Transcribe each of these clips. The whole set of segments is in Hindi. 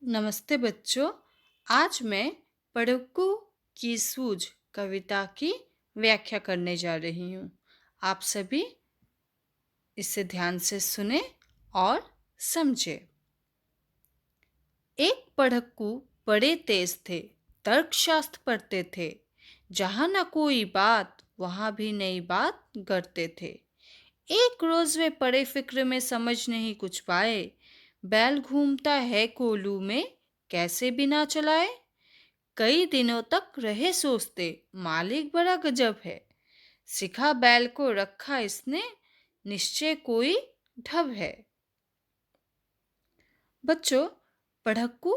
नमस्ते बच्चों। आज मैं पढ़कू की सूझ कविता की व्याख्या करने जा रही हूँ। आप सभी इसे ध्यान से सुने और समझे। एक पढ़क्कू बड़े तेज थे, तर्कशास्त्र पढ़ते थे। जहाँ न कोई बात वहाँ भी नई बात गढ़ते थे। एक रोज वे पड़े फिक्र में समझ नहीं कुछ पाए। बैल घूमता है कोलू में, कैसे बिना चलाए। कई दिनों तक रहे सोचते, मालिक बड़ा गजब है। सिखा बैल को रखा इसने, निश्चय कोई ढब है। बच्चों, पढ़क्कू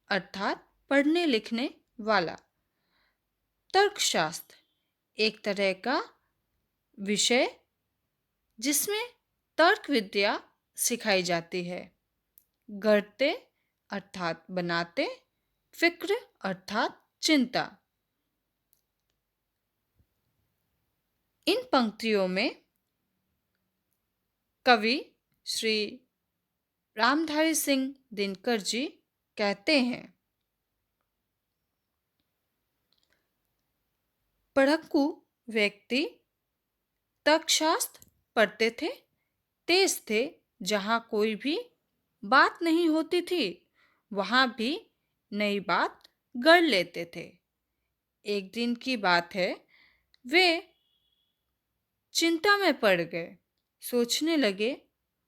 अर्थात पढ़ने लिखने वाला। तर्कशास्त्र एक तरह का विषय जिसमें तर्क विद्या सिखाई जाती है। गढ़ते अर्थात बनाते, फिक्र अर्थात चिंता। इन पंक्तियों में कवि श्री रामधारी सिंह दिनकर जी कहते हैं, पढ़क्कू व्यक्ति तर्कशास्त्र पढ़ते थे, तेज थे। जहाँ कोई भी बात नहीं होती थी वहाँ भी नई बात गढ़ लेते थे। एक दिन की बात है, वे चिंता में पड़ गए। सोचने लगे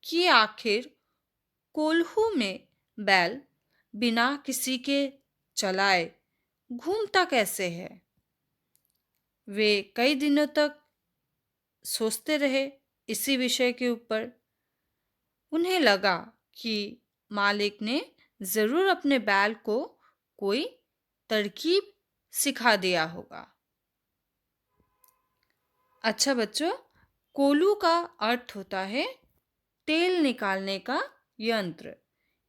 कि आखिर कोल्हू में बैल बिना किसी के चलाए घूमता कैसे है। वे कई दिनों तक सोचते रहे इसी विषय के ऊपर। उन्हें लगा कि मालिक ने ज़रूर अपने बैल को कोई तरकीब सिखा दिया होगा। अच्छा बच्चों, कोलू का अर्थ होता है तेल निकालने का यंत्र।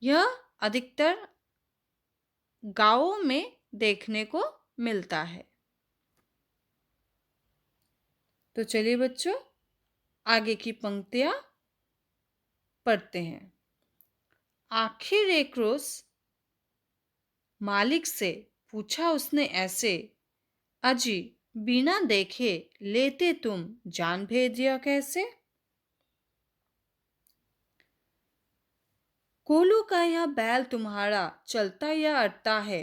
यह अधिकतर गांवों में देखने को मिलता है। तो चलिए बच्चों, आगे की पंक्तियां पढ़ते हैं। आखिर एक रोज मालिक से पूछा उसने ऐसे, अजी बिना देखे लेते तुम जान भेजिया कैसे। कोलू का यह बैल तुम्हारा चलता या अड़ता है,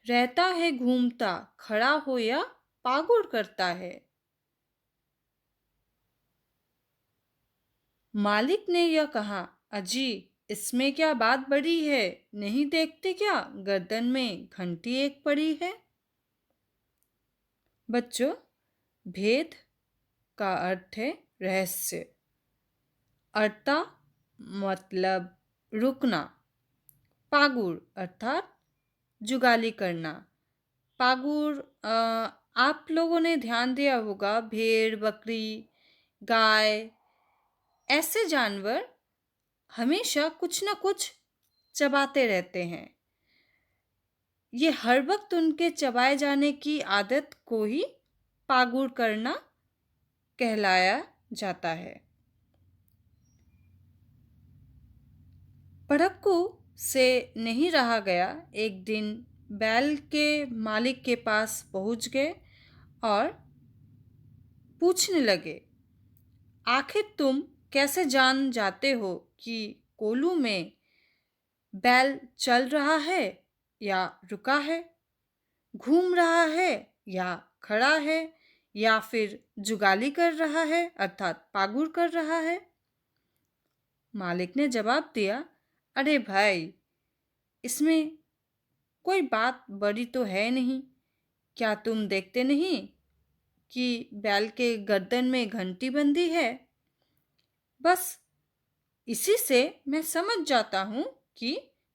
रहता है घूमता, खड़ा हो या पागुर करता है। मालिक ने यह कहा, अजी इसमें क्या बात बड़ी है, नहीं देखते क्या गर्दन में घंटी एक पड़ी है। बच्चों, भेद का अर्थ है रहस्य। अड़ता मतलब रुकना। पागुर अर्थात जुगाली करना। पागुर आप लोगों ने ध्यान दिया होगा, भेड़, बकरी, गाय, ऐसे जानवर हमेशा कुछ न कुछ चबाते रहते हैं। ये हर वक्त उनके चबाए जाने की आदत को ही पागुर करना कहलाया जाता है। पढ़क्कू से नहीं रहा गया। एक दिन बैल के मालिक के पास पहुंच गए और पूछने लगे, आखिर तुम कैसे जान जाते हो कि कोलू में बैल चल रहा है या रुका है, घूम रहा है या खड़ा है, या फिर जुगाली कर रहा है अर्थात पागुर कर रहा है। मालिक ने जवाब दिया, अरे भाई, इसमें कोई बात बड़ी तो है नहीं। क्या तुम देखते नहीं कि बैल के गर्दन में घंटी बंधी है। बस इसी से मैं समझ जाता हूँ कि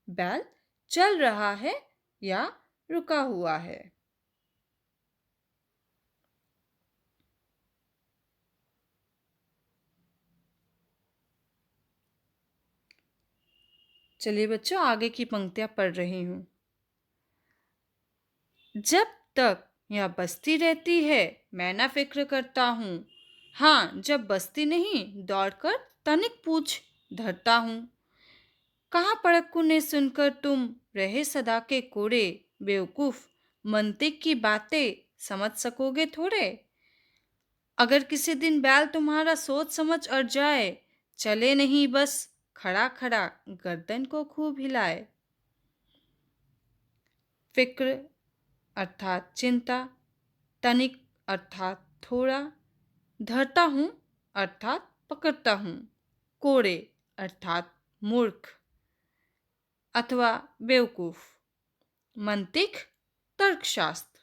बैल चल रहा है या रुका हुआ है। चलिए बच्चों, आगे की पंक्तियां पढ़ रही हूँ। जब तक यह बसती रहती है मैं ना फिक्र करता हूँ। हाँ, जब बसती नहीं दौड़कर तनिक पूछ धरता हूँ। कहाँ पड़क्कू ने सुनकर तुम रहे सदा के कोड़े, बेवकूफ, मंतिक की बातें समझ सकोगे थोड़े। अगर किसी दिन बैल तुम्हारा सोच समझ अड़ जाए, चले नहीं बस खड़ा खड़ा गर्दन को खूब हिलाए। फिक्र अर्थात चिंता, तनिक अर्थात थोड़ा, धरता हूँ अर्थात पकड़ता हूँ, कोड़े अर्थात मूर्ख अथवा बेवकूफ, मंतिक तर्कशास्त्र,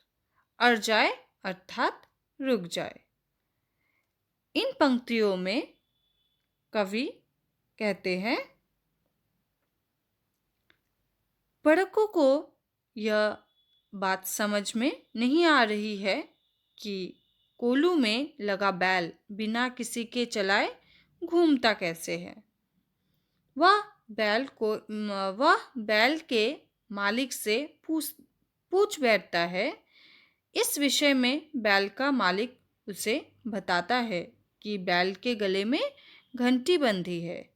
अड़ जाए अर्थात रुक जाए। इन पंक्तियों में कवि कहते हैं, पढ़को को यह बात समझ में नहीं आ रही है कि कोलू में लगा बैल बिना किसी के चलाए घूमता कैसे है। वह बैल के मालिक से पूछ बैठता है। इस विषय में बैल का मालिक उसे बताता है कि बैल के गले में घंटी बंधी है।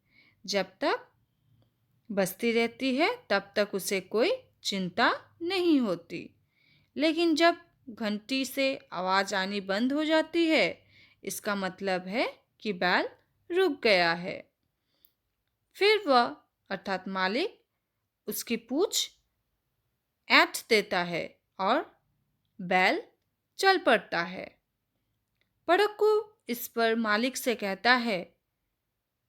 जब तक बजती रहती है तब तक उसे कोई चिंता नहीं होती, लेकिन जब घंटी से आवाज़ आनी बंद हो जाती है, इसका मतलब है कि बैल रुक गया है। फिर वह अर्थात मालिक उसकी पूंछ ऐंठ देता है और बैल चल पड़ता है। पड़क्कू इस पर मालिक से कहता है,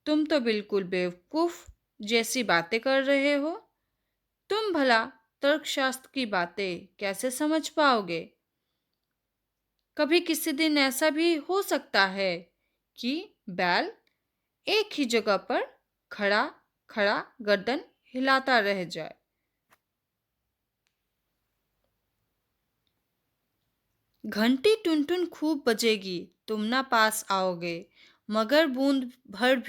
तुम तो बिल्कुल बेवकूफ जैसी बातें कर रहे हो। तुम भला तर्कशास्त्र की बातें कैसे समझ पाओगे। कभी किसी दिन ऐसा भी हो सकता है कि बैल एक ही जगह पर खड़ा खड़ा गर्दन हिलाता रह जाए। घंटी टुन टुन खूब बजेगी, तुम ना पास आओगे, मगर बूंद भर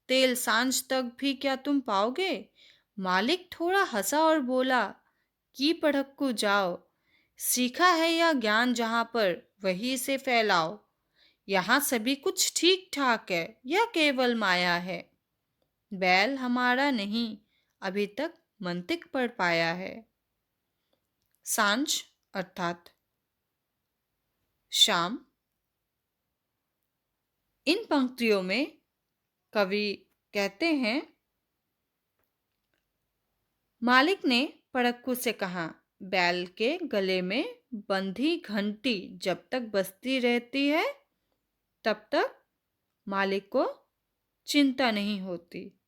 तेल सांझ तक भी क्या तुम पाओगे। मालिक थोड़ा हंसा और बोला कि पढ़क्कू जाओ, सीखा है यह ज्ञान जहाँ पर वहीं से फैलाओ। यहाँ सभी कुछ ठीक ठाक है, यह केवल माया है। बैल हमारा नहीं अभी तक मंतिक पढ़ पाया है। सांझ अर्थात शाम। इन पंक्तियों में कवि कहते हैं, मालिक ने पढ़क्कू से कहा, बैल के गले में बंधी घंटी जब तक बजती रहती है तब तक मालिक को चिंता नहीं होती,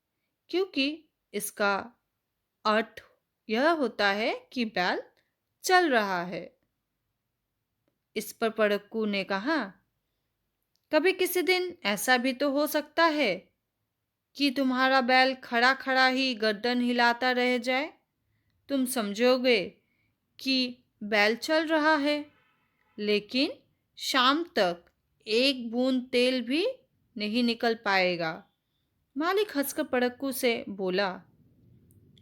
क्योंकि इसका अर्थ यह होता है कि बैल चल रहा है। इस पर पढ़क्कू ने कहा, कभी किसी दिन ऐसा भी तो हो सकता है कि तुम्हारा बैल खड़ा खड़ा ही गर्दन हिलाता रह जाए। तुम समझोगे कि बैल चल रहा है, लेकिन शाम तक एक बूंद तेल भी नहीं निकल पाएगा। मालिक हंसकर पढ़क्कू से बोला,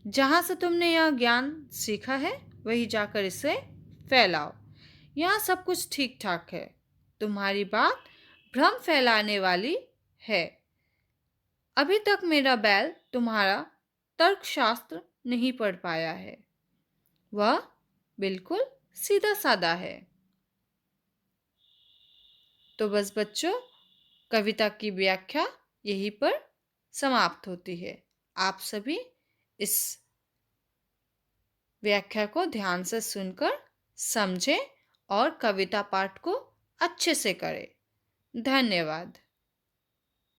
जहाँ से तुमने यह ज्ञान सीखा है वहीं जाकर इसे फैलाओ। यहाँ सब कुछ ठीक ठाक है। तुम्हारी बात भ्रम फैलाने वाली है। अभी तक मेरा बैल तुम्हारा तर्कशास्त्र नहीं पढ़ पाया है। वह बिल्कुल सीधा साधा है। तो बस बच्चों, कविता की व्याख्या यहीं पर समाप्त होती है। आप सभी इस व्याख्या को ध्यान से सुनकर समझें और कविता पाठ को अच्छे से करें। धन्यवाद।